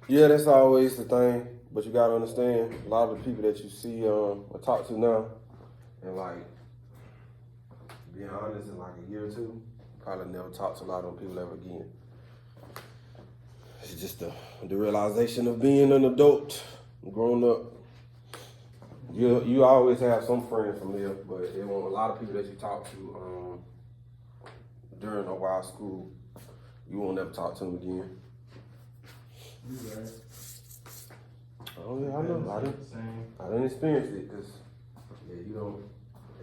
Yeah, that's always the thing. But you gotta understand, a lot of the people that you see or talk to now, and like being honest, in like a year or two, probably never talk to a lot of them people ever again. It's just the realization of being an adult, grown up. You always have some friends from there, but there were a lot of people that you talk to during a while school. You won't never talk to them again. You right. Oh yeah, I know. I didn't experience it because yeah, you don't.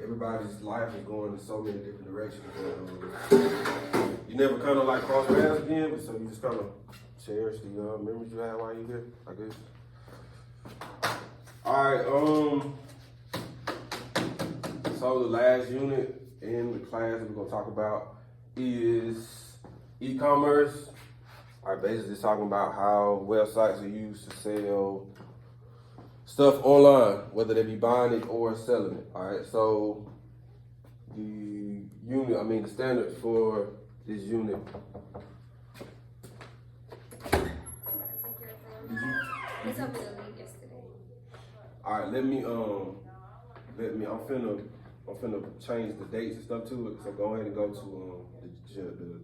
Everybody's life is going in so many different directions. You never kind of like cross paths again, but so you just kind of cherish the memories you had while you here, I guess. All right. So the last unit in the class that we're gonna talk about is e-commerce. All right, basically just talking about how websites are used to sell stuff online, whether they be buying it or selling it. All right, so the standards for this unit. It's up in the league yesterday. All right, I'm finna change the dates and stuff to it. So go ahead and go to the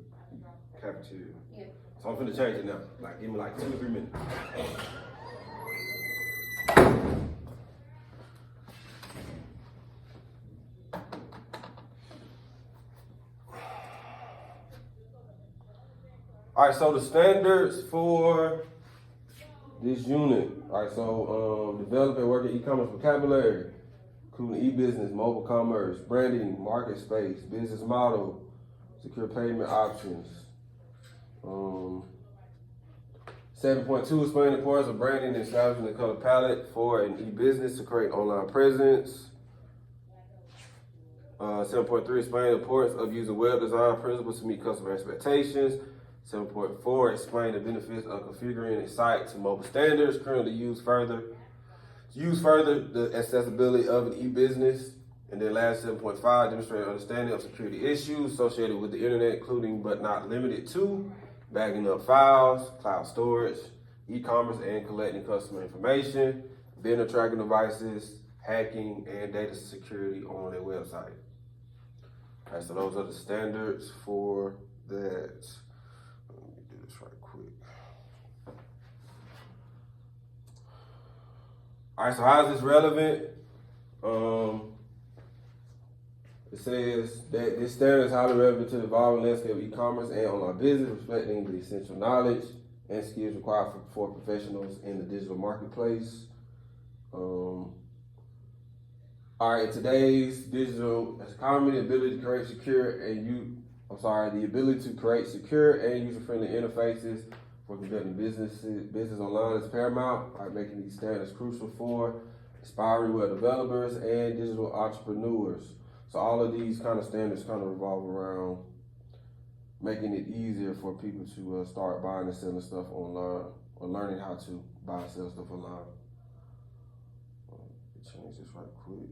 cafeteria. Yeah. So I'm finna change it now. Like, give me like 2 or 3 minutes. All right, so the standards for this unit. All right, so develop and work in e-commerce vocabulary, including e-business, mobile commerce, branding, market space, business model, secure payment options. 7.2, explain the importance of branding and establishing the color palette for an e-business to create online presence. 7.3, explain the importance of using web design principles to meet customer expectations. 7.4, explain the benefits of configuring a site to mobile standards currently used further. Use further the accessibility of an e-business. And then last 7.5, demonstrate understanding of security issues associated with the internet, including but not limited to bagging up files, cloud storage, e-commerce and collecting customer information, vendor tracking devices, hacking, and data security on a website. All right, so those are the standards for that. Let me do this right quick. All right, so how is this relevant? It says that this standard is highly relevant to the evolving landscape of e-commerce and online business, reflecting the essential knowledge and skills required for professionals in the digital marketplace. All right, in today's digital economy, the ability to create secure and user-friendly interfaces for conducting business online is paramount. All right, making these standards crucial for aspiring web developers and digital entrepreneurs. So all of these kind of standards kind of revolve around making it easier for people to start buying and selling stuff online, or learning how to buy and sell stuff online. Change this right quick.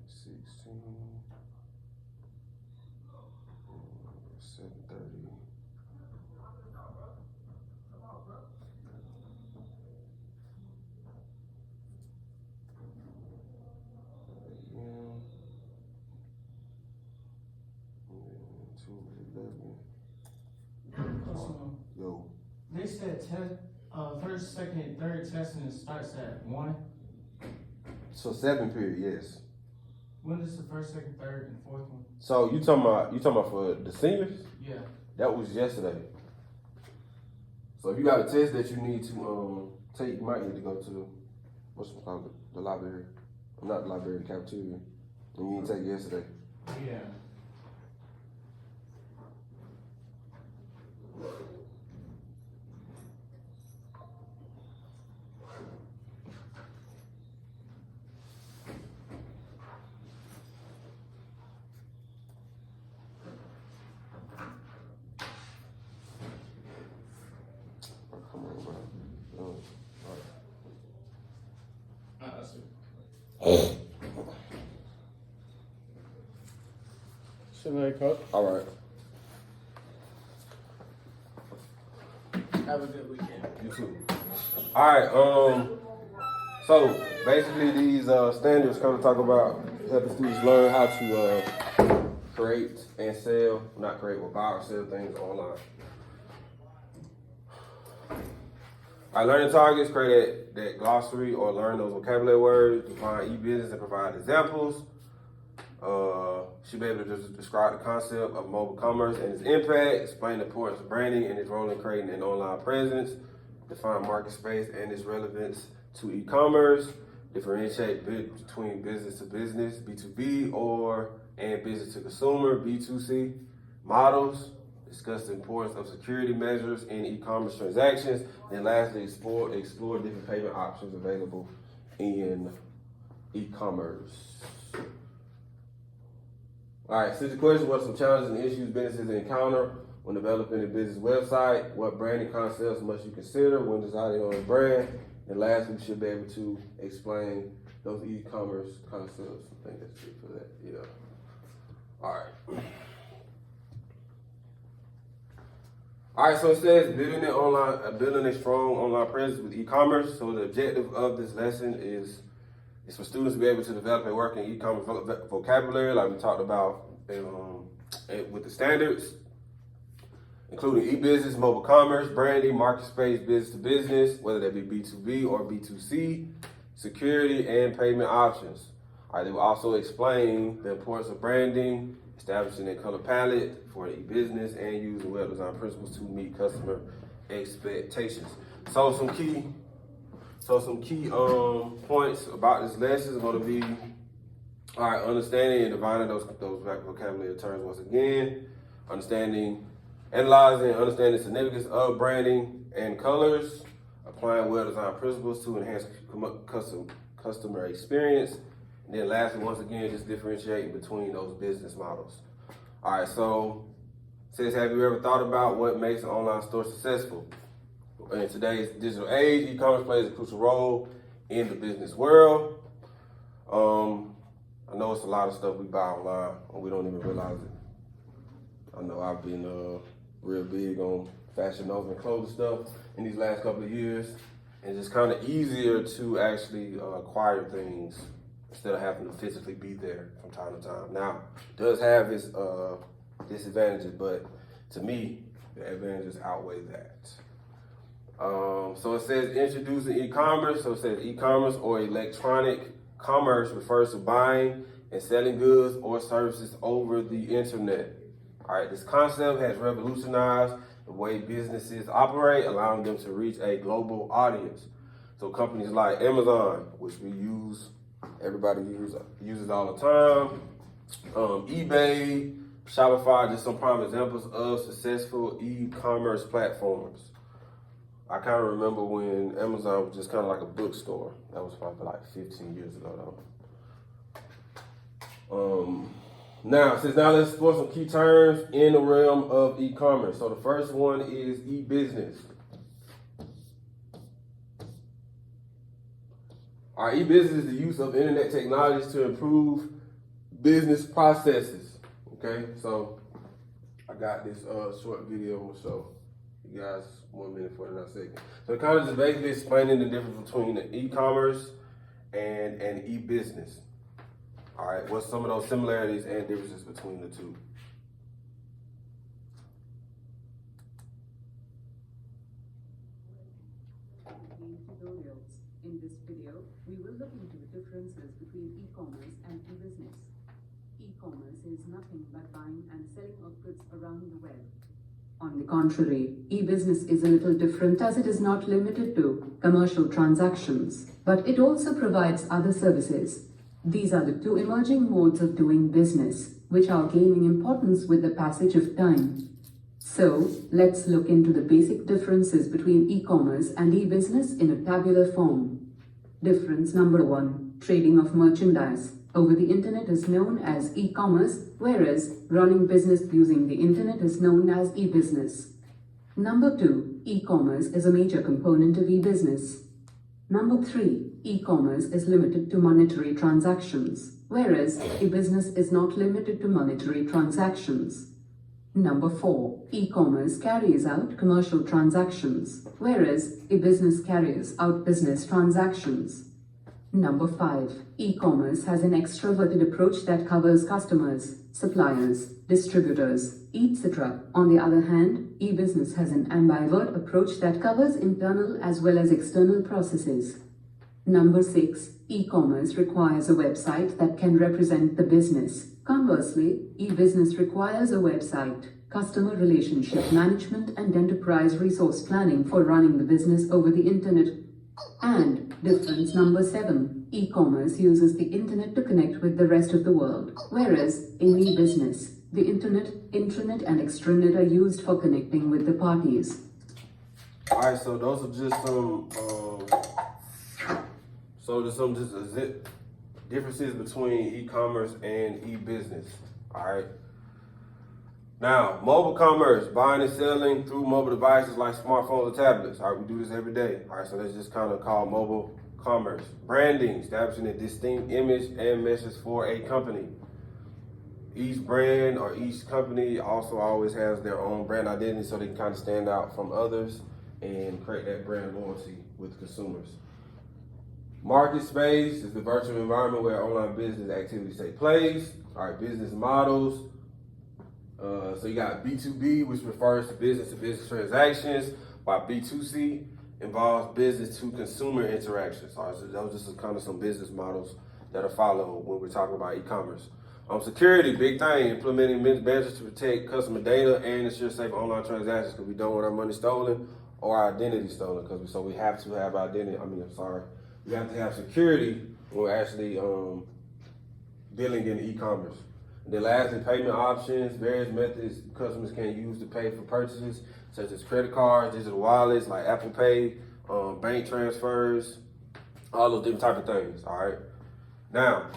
16, 7:30. Yo. They said first, second, third testing starts at 1. So 7 period, yes. When is the first, second, third, and fourth one? So you talking about for the seniors? Yeah. That was yesterday. So if you got a test that you need to take, you might need to go to the library. Not the library, the cafeteria. And you need to take it yesterday. Yeah. Come on, bro. Should I cut? All right. Have a good weekend. You too. Alright, so basically these standards kind of talk about helping students learn how to create and sell, not create, but buy or sell things online. Our learning targets: create that glossary or learn those vocabulary words, define e-business and provide examples. Should be able to just describe the concept of mobile commerce and its impact, explain the importance of branding and its role in creating an online presence, define market space and its relevance to e-commerce, differentiate between business to business, B2B, and business to consumer, B2C, models, discuss the importance of security measures in e-commerce transactions, and lastly, explore different payment options available in e-commerce. All right, since the question, what are some challenges and issues businesses encounter when developing a business website? What branding concepts must you consider when deciding on a brand? And lastly, we should be able to explain those e-commerce concepts. I think that's it for that, yeah. All right. All right, so it says building a strong online presence with e-commerce. So the objective of this lesson is for students to be able to develop and work in e-commerce vocabulary, like we talked about with the standards, including e-business, mobile commerce, branding, market space, business to business, whether that be B2B or B2C, security, and payment options. All right, they will also explain the importance of branding, establishing a color palette for e-business, and using web design principles to meet customer expectations. So some key points about this lesson is going to be, all right, understanding and defining those vocabulary terms once again, analyzing and understanding the significance of branding and colors, applying web design principles to enhance customer experience, and then lastly, once again, just differentiating between those business models. All right, so it says, have you ever thought about what makes an online store successful? In today's digital age, e-commerce plays a crucial role in the business world. I know it's a lot of stuff we buy online and we don't even realize it. I know I've been real big on Fashion Nova and clothing stuff in these last couple of years, and it's kind of easier to actually acquire things instead of having to physically be there from time to time. Now, it does have its disadvantages, but to me, the advantages outweigh that. So it says introducing e-commerce. So it says e-commerce or electronic commerce refers to buying and selling goods or services over the internet. All right, this concept has revolutionized the way businesses operate, allowing them to reach a global audience. So companies like Amazon, which we use, everybody uses all the time, eBay, Shopify, just some prime examples of successful e-commerce platforms. I kind of remember when Amazon was just kind of like a bookstore. That was probably like 15 years ago though. Now let's explore some key terms in the realm of e-commerce. So the first one is e-business. Our e-business is the use of internet technologies to improve business processes. Okay, so I got this short video I'm gonna show you guys 1 minute, 49 seconds. So it kind of just basically explaining the difference between the e-commerce and an e-business. All right, what's some of those similarities and differences between the two? Tutorials. In this video, we will look into the differences between e-commerce and e-business. E-commerce is nothing but buying and selling of goods around the web. On the contrary, e-business is a little different as it is not limited to commercial transactions, but it also provides other services. These are the two emerging modes of doing business, which are gaining importance with the passage of time. So, let's look into the basic differences between e-commerce and e-business in a tabular form. Difference number 1, trading of merchandise over the internet is known as e-commerce, whereas running business using the internet is known as e-business. Number 2, e-commerce is a major component of e-business. Number 3, e-commerce is limited to monetary transactions, whereas e-business is not limited to monetary transactions. Number 4. E-commerce carries out commercial transactions, whereas a business carries out business transactions. Number 5. E-commerce has an extroverted approach that covers customers, suppliers, distributors, etc. On the other hand, e-business has an ambivert approach that covers internal as well as external processes. Number 6. E-commerce requires a website that can represent the business. Conversely, e-business requires a website, customer relationship management, and enterprise resource planning for running the business over the internet. And difference number 7. E-commerce uses the internet to connect with the rest of the world, whereas in e-business, the internet, intranet, and extranet are used for connecting with the parties. Alright, so those are just some differences between e-commerce and e-business. Alright. Now, mobile commerce, buying and selling through mobile devices like smartphones or tablets. Alright, we do this every day. Alright, so that's just kind of called mobile commerce. Branding, establishing a distinct image and message for a company. Each brand or each company also always has their own brand identity so they can kind of stand out from others and create that brand loyalty with consumers. Market space is the virtual environment where online business activities take place. All right, business models. So you got B2B, which refers to business transactions, while B2C involves business to consumer interactions. All right, so those are just kind of some business models that are followed when we're talking about e-commerce. Security, big thing, implementing measures to protect customer data and ensure safe online transactions because we don't want our money stolen or our identity stolen. So we have to have we have to have security when we're actually dealing in e-commerce. The lastly, payment options, various methods customers can use to pay for purchases, such as credit cards, digital wallets like Apple Pay, bank transfers, all those different type of things, all right? Now,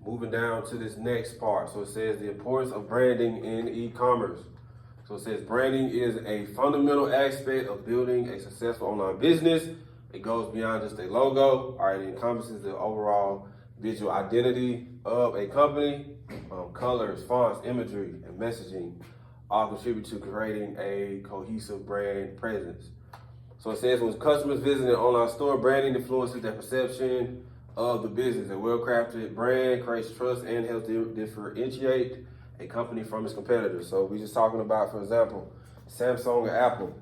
moving down to this next part. So it says the importance of branding in e-commerce. So it says branding is a fundamental aspect of building a successful online business. It goes beyond just a logo. All right, it encompasses the overall visual identity of a company. Colors, fonts, imagery, and messaging all contribute to creating a cohesive brand presence. So it says when customers visit an online store, branding influences their perception of the business. A well-crafted brand creates trust and helps differentiate a company from its competitors. So we're just talking about, for example, Samsung and Apple.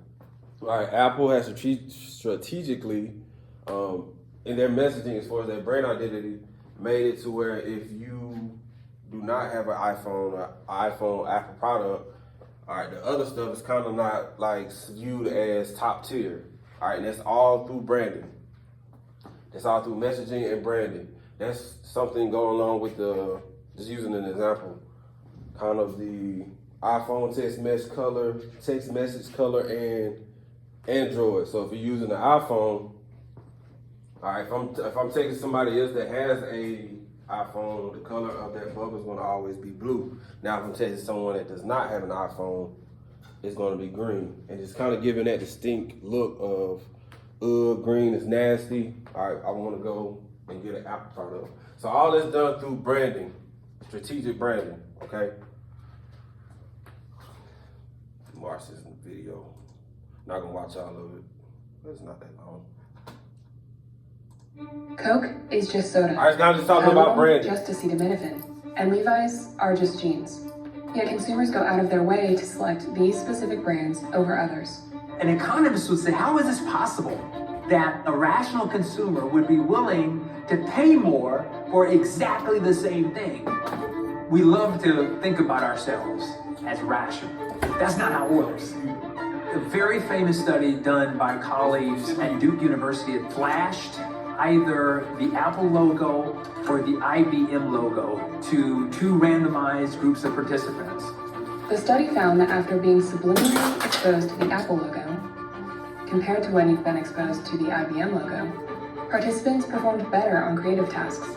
All right, Apple has strategically, in their messaging as far as their brand identity, made it to where if you do not have an iPhone Apple product, all right, the other stuff is kind of not like viewed as top tier. All right, and that's all through branding. That's all through messaging and branding. That's something going along with just using an example, kind of the iPhone text message color and Android. So if you're using the iPhone, all right, if I'm taking somebody else that has a iPhone, the color of that bubble is going to always be blue. Now, if I'm taking someone that does not have an iPhone, it's going to be green. And it's kind of giving that distinct look of, green is nasty. All right, I want to go and get an Apple product. So all that's done through branding, strategic branding, okay? March this video. Not going to watch all of it, but it's not that long. Coke is just soda. All right, now just talking about branding. Just acetaminophen. And Levi's are just jeans. Yet consumers go out of their way to select these specific brands over others. An economist would say, how is this possible that a rational consumer would be willing to pay more for exactly the same thing? We love to think about ourselves as rational. That's not how it works. A very famous study done by colleagues at Duke University had flashed either the Apple logo or the IBM logo to two randomized groups of participants. The study found that after being subliminally exposed to the Apple logo, compared to when you've been exposed to the IBM logo, participants performed better on creative tasks.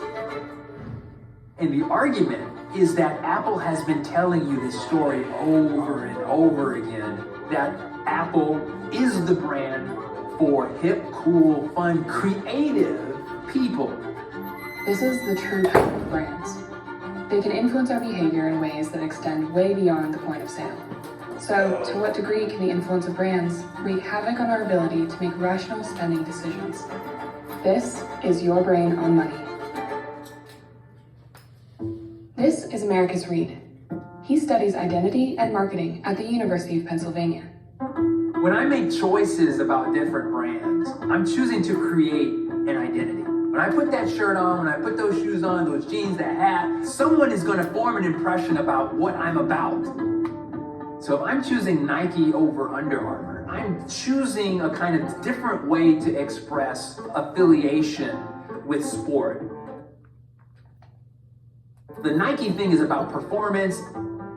And the argument is that Apple has been telling you this story over and over again, that Apple is the brand for hip, cool, fun, creative people. This is the true power of brands. They can influence our behavior in ways that extend way beyond the point of sale. So, to what degree can the influence of brands wreak havoc on our ability to make rational spending decisions? This is Your Brain on Money. This is Americus Reed. He studies identity and marketing at the University of Pennsylvania. When I make choices about different brands, I'm choosing to create an identity. When I put that shirt on, when I put those shoes on, those jeans, that hat, someone is going to form an impression about what I'm about. So if I'm choosing Nike over Under Armour, I'm choosing a kind of different way to express affiliation with sport. The Nike thing is about performance.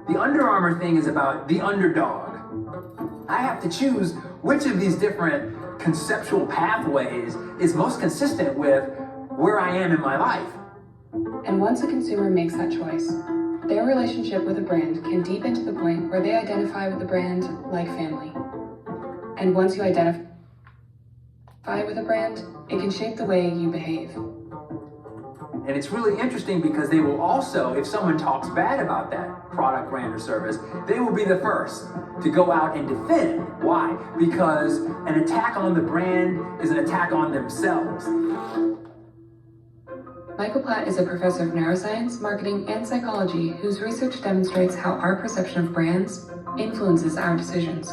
The Under Armour thing is about the underdog. I have to choose which of these different conceptual pathways is most consistent with where I am in my life. And once a consumer makes that choice, their relationship with a brand can deepen to the point where they identify with the brand like family. And once you identify with a brand, it can shape the way you behave. And it's really interesting because they will also, if someone talks bad about that product, brand, or service, they will be the first to go out and defend. Why? Because an attack on the brand is an attack on themselves. Michael Platt is a professor of neuroscience, marketing, and psychology whose research demonstrates how our perception of brands influences our decisions.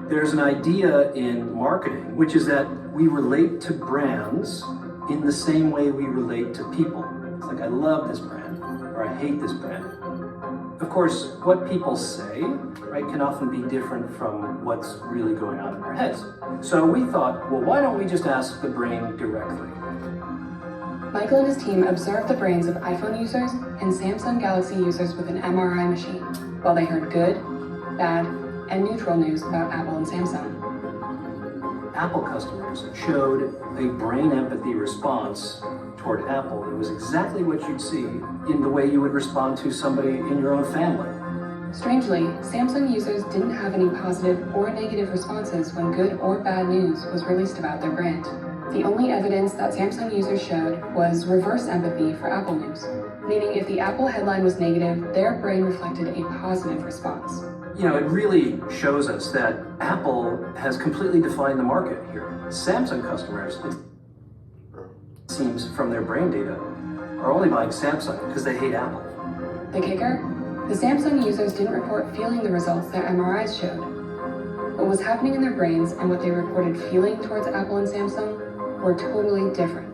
There's an idea in marketing, which is that we relate to brands in the same way we relate to people. It's like, I love this brand, or I hate this brand. Of course, what people say, right, can often be different from what's really going on in their heads. So we thought, well, why don't we just ask the brain directly? Michael and his team observed the brains of iPhone users and Samsung Galaxy users with an MRI machine, while they heard good, bad, and neutral news about Apple and Samsung. Apple customers showed a brain empathy response toward Apple. It was exactly what you'd see in the way you would respond to somebody in your own family. Strangely, Samsung users didn't have any positive or negative responses when good or bad news was released about their brand. The only evidence that Samsung users showed was reverse empathy for Apple news, meaning if the Apple headline was negative, their brain reflected a positive response. You know, it really shows us that Apple has completely defined the market here. Samsung customers, it seems from their brain data, are only buying Samsung because they hate Apple. The kicker? The Samsung users didn't report feeling the results their MRIs showed. What was happening in their brains and what they reported feeling towards Apple and Samsung were totally different.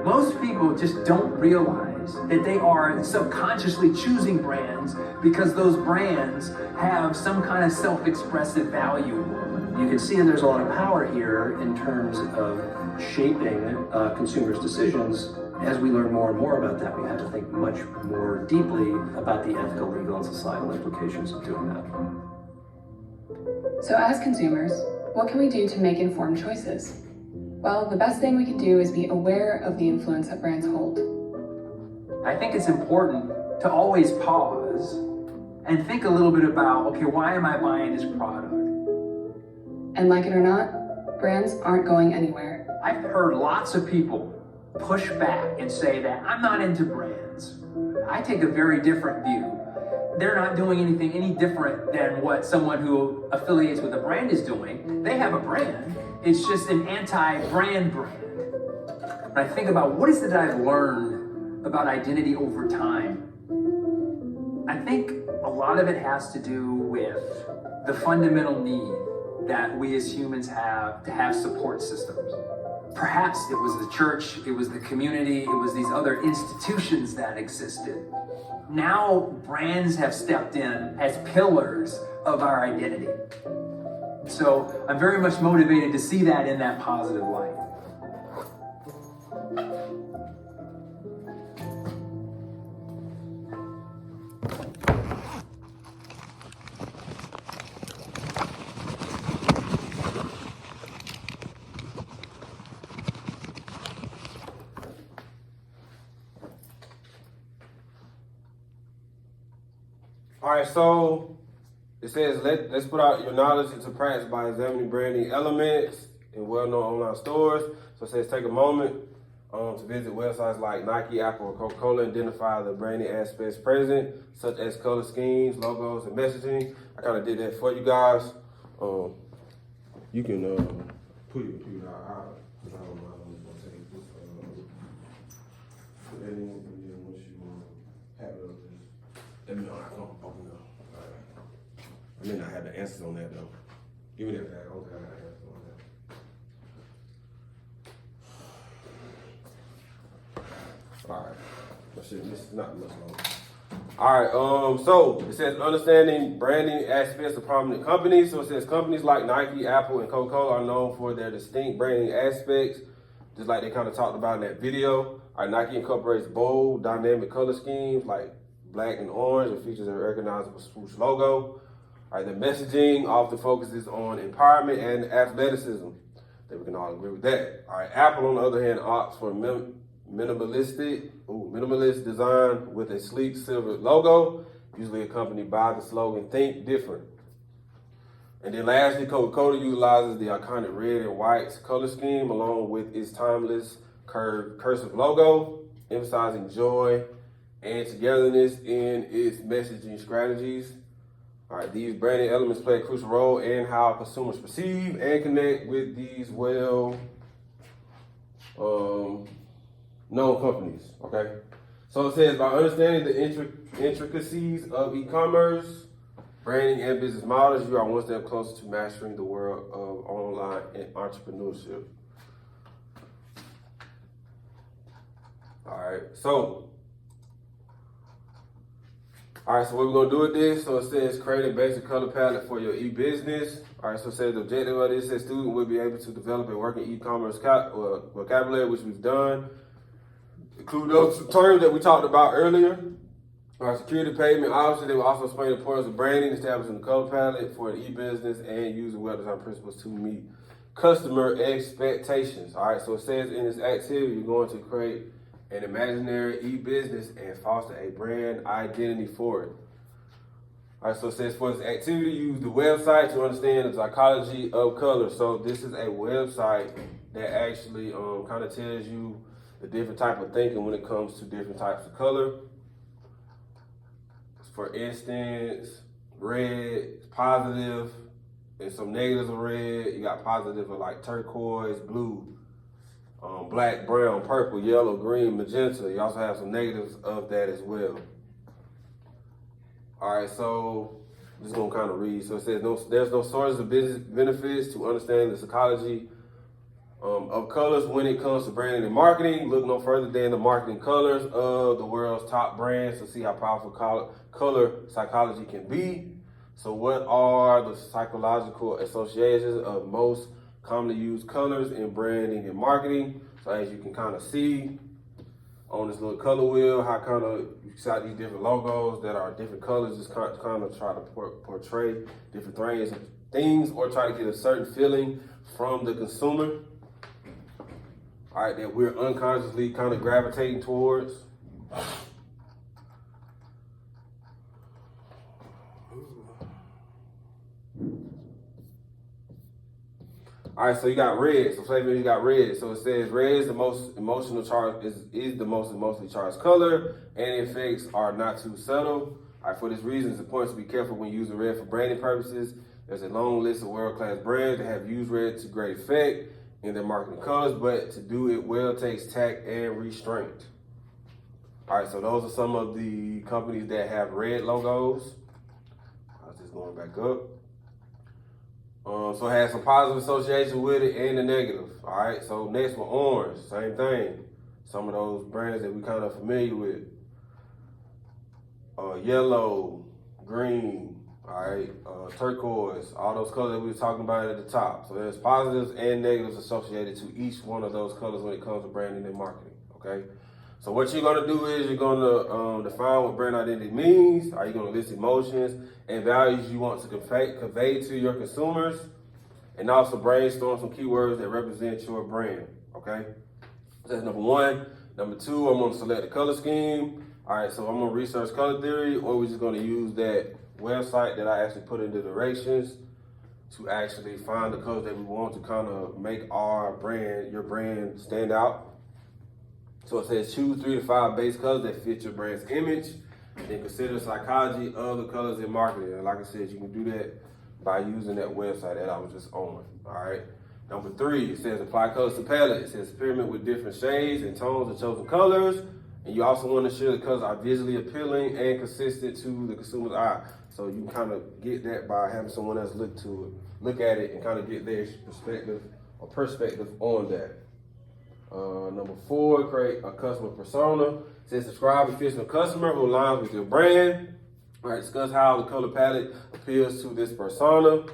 Most people just don't realize that they are subconsciously choosing brands because those brands have some kind of self-expressive value. You can see that there's a lot of power here in terms of shaping consumers' decisions. As we learn more and more about that, we have to think much more deeply about the ethical, legal, and societal implications of doing that. So as consumers, what can we do to make informed choices? Well, the best thing we can do is be aware of the influence that brands hold. I think it's important to always pause and think a little bit about, okay, why am I buying this product? And like it or not, brands aren't going anywhere. I've heard lots of people push back and say that I'm not into brands. I take a very different view. They're not doing anything any different than what someone who affiliates with a brand is doing. They have a brand. It's just an anti-brand brand. When I think about what is it that I've learned about identity over time, I think a lot of it has to do with the fundamental need that we as humans have to have support systems. Perhaps it was the church, it was the community, it was these other institutions that existed. Now brands have stepped in as pillars of our identity. So I'm very much motivated to see that in that positive light. All right, so it says let's put out your knowledge into practice by examining branding elements in well-known online stores. So it says take a moment To visit websites like Nike, Apple, or Coca-Cola, identify the branding aspects present, such as color schemes, logos, and messaging. I kind of did that for you guys. You can put your computer out. I don't know how long it's gonna take. Just put that in, and then once you have it up, just let me know how it's gonna open up. All right. I may not have the answers on that though. Give me that back. I don't think I got the answers on that. All right. But shit, this is not much longer. All right, so it says understanding branding aspects of prominent companies. So it says companies like Nike, Apple, and Coca-Cola are known for their distinct branding aspects, just like they kind of talked about in that video. All right, Nike incorporates bold, dynamic color schemes like black and orange and features a recognizable swoosh logo. All right, the messaging often focuses on empowerment and athleticism. I think we can all agree with that. All right, Apple, on the other hand, opts for minimalist design with a sleek silver logo, usually accompanied by the slogan "Think Different." And then lastly, Coca-Cola utilizes the iconic red and white color scheme along with its timeless cursive logo, emphasizing joy and togetherness in its messaging strategies. All right, these branding elements play a crucial role in how consumers perceive and connect with these known companies, okay? So it says, by understanding the intricacies of e-commerce, branding, and business models, you are one step closer to mastering the world of online entrepreneurship. All right, so what we're gonna do with this, so it says create a basic color palette for your e-business. All right, so it says the objective of this says student will be able to develop a working e-commerce vocabulary, which we've done. Include those terms that we talked about earlier. Our security payment, obviously, they will also explain the importance of branding, establishing the color palette for the e-business, and using web design principles to meet customer expectations. All right, so it says in this activity, you're going to create an imaginary e-business and foster a brand identity for it. All right, so it says for this activity, use the website to understand the psychology of color. So this is a website that actually kind of tells you the different type of thinking when it comes to different types of color. For instance, red is positive, and some negatives of red. You got positive of like turquoise, blue, black, brown, purple, yellow, green, magenta. You also have some negatives of that as well. All right, so I'm just gonna kind of read. So it says there's no sources of business benefits to understanding the psychology of colors when it comes to branding and marketing. Look no further than the marketing colors of the world's top brands to see how powerful color psychology can be. So what are the psychological associations of most commonly used colors in branding and marketing? So as you can kind of see on this little color wheel, how kind of you got these different logos that are different colors, just kind of try to portray different things or try to get a certain feeling from the consumer. All right, that we're unconsciously kind of gravitating towards. All right, so you got red. So say you got red. So it says red is the most emotional charge, is the most emotionally charged color, and the effects are not too subtle. All right, for this reason, it's important to be careful when using red for branding purposes. There's a long list of world-class brands that have used red to great effect in their marketing colors, but to do it well takes tact and restraint. All right, so those are some of the companies that have red logos. I was just going back up. So it has some positive association with it and the negative. All right, so next one, orange, same thing. Some of those brands that we kind of familiar with. Yellow, green, all right, turquoise, all those colors that we were talking about at the top. So there's positives and negatives associated to each one of those colors when it comes to branding and marketing, okay? So what you're gonna do is you're gonna define what brand identity means. Are you gonna list emotions and values you want to convey to your consumers? And also brainstorm some keywords that represent your brand, okay? That's number one. Number two, I'm gonna select the color scheme. All right, so I'm gonna research color theory, or we're just gonna use that website that I actually put in the directions to actually find the colors that we want to kind of make our brand, your brand, stand out. So it says choose 3 to 5 base colors that fit your brand's image. Then consider the psychology of the colors in marketing. And like I said, you can do that by using that website that I was just on. All right. Number 3, it says apply colors to palette. It says experiment with different shades and tones of chosen colors. And you also want to ensure the colors are visually appealing and consistent to the consumer's eye. So you can kind of get that by having someone else look at it and kind of get their perspective on that. Number 4, create a customer persona. It says describe a fictional customer who aligns with your brand. All right, discuss how the color palette appeals to this persona.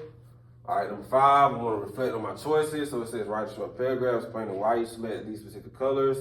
All right, number 5, I want to reflect on my choices. So it says write a short paragraph explaining why you select these specific colors.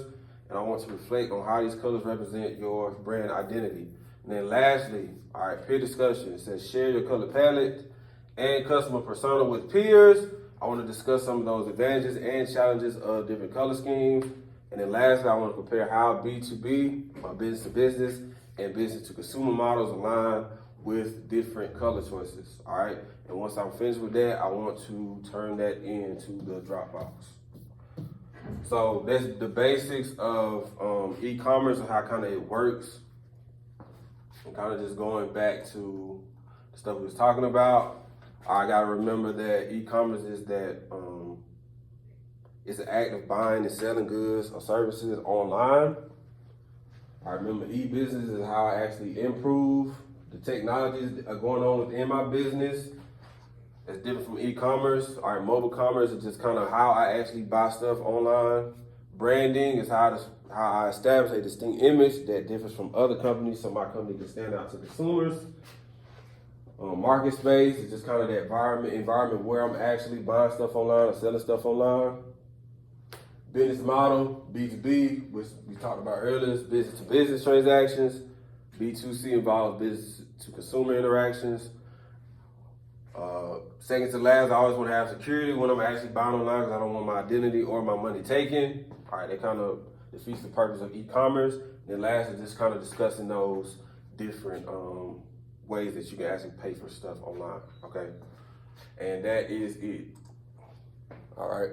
And I want to reflect on how these colors represent your brand identity. And then lastly, all right, peer discussion. It says share your color palette and customer persona with peers. I want to discuss some of those advantages and challenges of different color schemes. And then lastly, I want to compare how B2B, my business to business, and business to consumer models align with different color choices. All right. And once I'm finished with that, I want to turn that into the Dropbox. So that's the basics of e-commerce and how kind of it works. And kind of just going back to the stuff we was talking about. I gotta remember that e-commerce is that it's an act of buying and selling goods or services online. I remember e-business is how I actually improve the technologies that are going on within my business. It's different from e-commerce. All right, mobile commerce is just kind of how I actually buy stuff online. Branding is how I establish a distinct image that differs from other companies so my company can stand out to consumers. Market space is just kind of that environment where I'm actually buying stuff online or selling stuff online. Business model, B2B, which we talked about earlier, is business to business transactions. B2C involves business to consumer interactions. Second to last, I always want to have security when I'm actually buying online because I don't want my identity or my money taken. All right, that kind of defeats the purpose of e-commerce. Then last is just kind of discussing those different ways that you can actually pay for stuff online, okay? And that is it. All right.